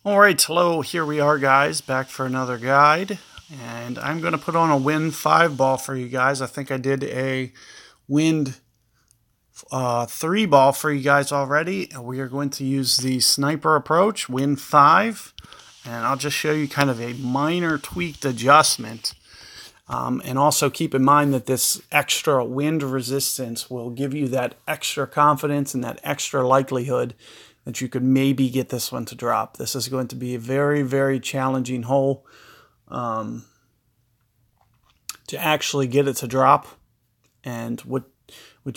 All right, hello, here we are, guys, back for another guide. And I'm going to put on a Wind 5 ball for you guys. I think I did a Wind 3 ball for you guys already. We are going to use the sniper approach, Wind 5. And I'll just show you kind of a minor tweaked adjustment. And also keep in mind that this extra wind resistance will give you that extra confidence and that extra likelihood that you could maybe get this one to drop. This is going to be a very, very challenging hole to actually get it to drop. And what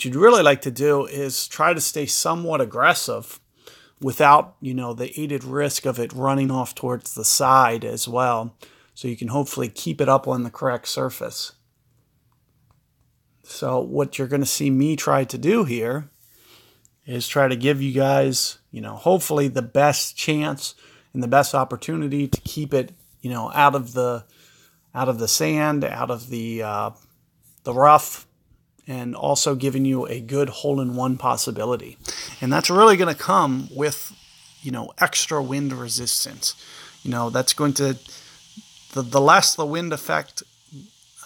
you'd really like to do is try to stay somewhat aggressive without, the added risk of it running off towards the side as well. So you can hopefully keep it up on the correct surface. So what you're going to see me try to do here is try to give you guys, hopefully the best chance and the best opportunity to keep it, out of the sand, out of the rough, and also giving you a good hole-in-one possibility. And that's really going to come with, extra wind resistance. That's going to, the less the wind affect,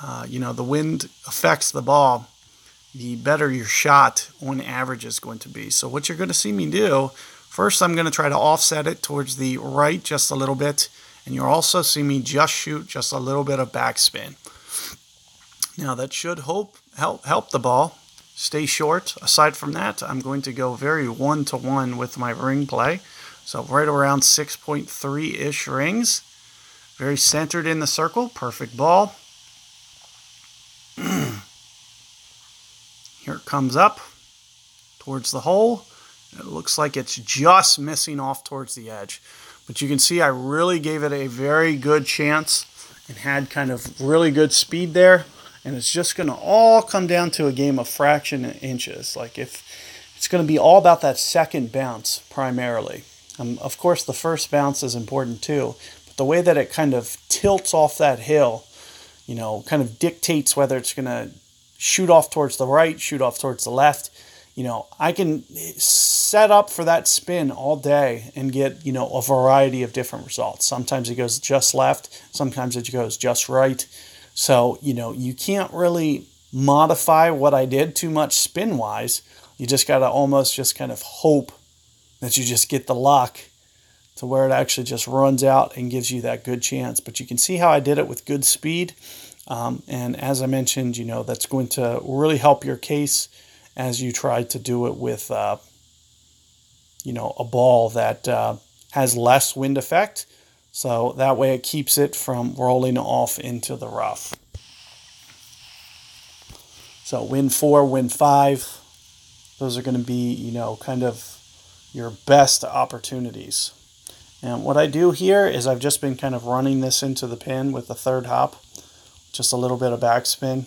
the wind affects the ball, the better your shot on average is going to be. So what you're going to see me do, first I'm going to try to offset it towards the right just a little bit, and you'll also see me just shoot just a little bit of backspin. Now that should help the ball stay short. Aside from that, I'm going to go very one-to-one with my ring play. So right around 6.3-ish rings. Very centered in the circle, perfect ball. Here it comes up towards the hole. It looks like it's just missing off towards the edge. But you can see I really gave it a very good chance and had kind of really good speed there. And it's just going to all come down to a game of fraction inches. Like if it's going to be all about that second bounce primarily. Of course, the first bounce is important too. But the way that it kind of tilts off that hill, kind of dictates whether it's going to shoot off towards the right, shoot off towards the left. I can set up for that spin all day and get, a variety of different results. Sometimes it goes just left. Sometimes it goes just right. So, you can't really modify what I did too much spin-wise. You just got to almost just kind of hope that you just get the luck to where it actually just runs out and gives you that good chance. But you can see how I did it with good speed. And as I mentioned, that's going to really help your case as you try to do it with, a ball that has less wind effect. So that way it keeps it from rolling off into the rough. So Wind 4, Wind 5, those are going to be, kind of your best opportunities. And what I do here is I've just been kind of running this into the pin with the third hop. Just a little bit of backspin.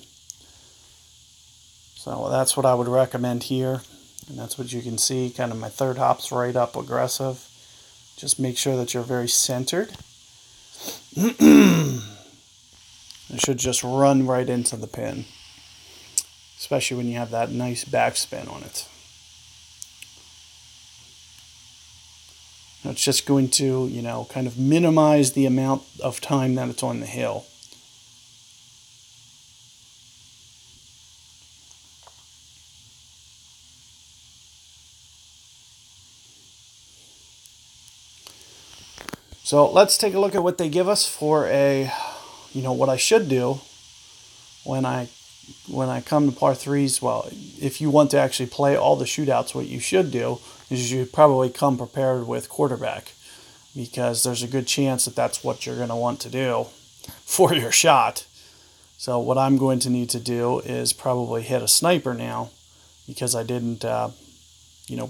So that's what I would recommend here. And that's what you can see. Kind of my third hop's right up aggressive. Just make sure that you're very centered. It should just run right into the pin. Especially when you have that nice backspin on it. It's just going to, kind of minimize the amount of time that it's on the hill. So let's take a look at what they give us for a, what I should do when I come to par threes. Well, if you want to actually play all the shootouts, what you should do is you should probably come prepared with quarterback, because there's a good chance that that's what you're going to want to do for your shot. So what I'm going to need to do is probably hit a sniper now, because I didn't,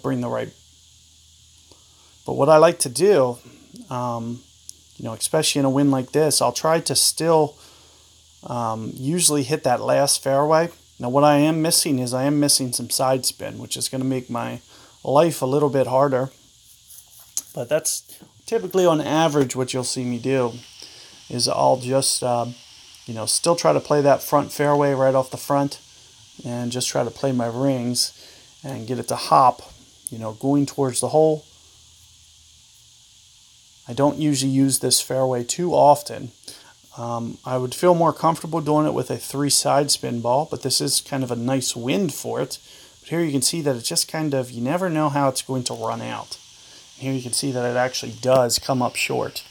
bring the right. But what I like to do, especially in a wind like this, I'll try to still usually hit that last fairway. Now what I am missing is I am missing some side spin, which is going to make my life a little bit harder. But that's typically on average what you'll see me do is I'll just, still try to play that front fairway right off the front and just try to play my rings and get it to hop, going towards the hole. I don't usually use this fairway too often. I would feel more comfortable doing it with a 3-side spin ball, but this is kind of a nice wind for it. But here you can see that it's just kind of, you never know how it's going to run out. Here you can see that it actually does come up short.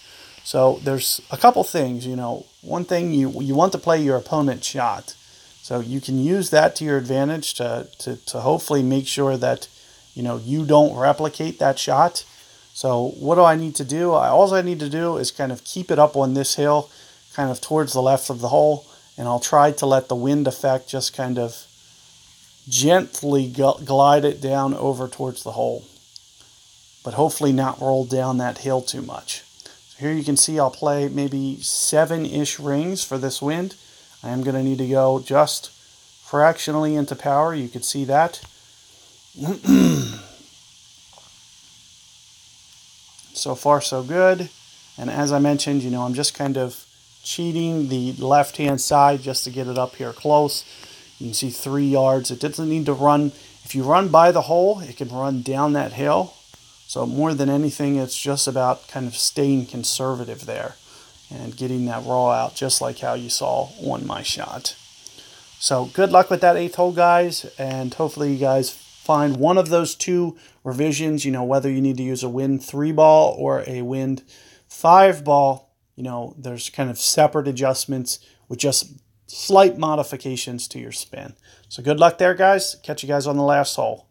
So there's a couple things, you know. One thing, you want to play your opponent's shot. So you can use that to your advantage to hopefully make sure that, you know, you don't replicate that shot. So what do I need to do? All I need to do is kind of keep it up on this hill, kind of towards the left of the hole, and I'll try to let the wind effect just kind of gently glide it down over towards the hole, but hopefully not roll down that hill too much. So here you can see I'll play maybe 7-ish rings for this wind. I am going to need to go just fractionally into power. You can see that. So far, so good. And as I mentioned, you know, I'm just kind of cheating the left-hand side just to get it up here close. You can see 3 yards. It doesn't need to run. If you run by the hole, it can run down that hill. So more than anything, it's just about kind of staying conservative there and getting that roll out just like how you saw on my shot. So good luck with that 8th hole, guys, and hopefully you guys find one of those 2 revisions, you know, whether you need to use a wind 3 ball or a wind 5 ball. You know, there's kind of separate adjustments with just slight modifications to your spin. So good luck there, guys. Catch you guys on the last hole.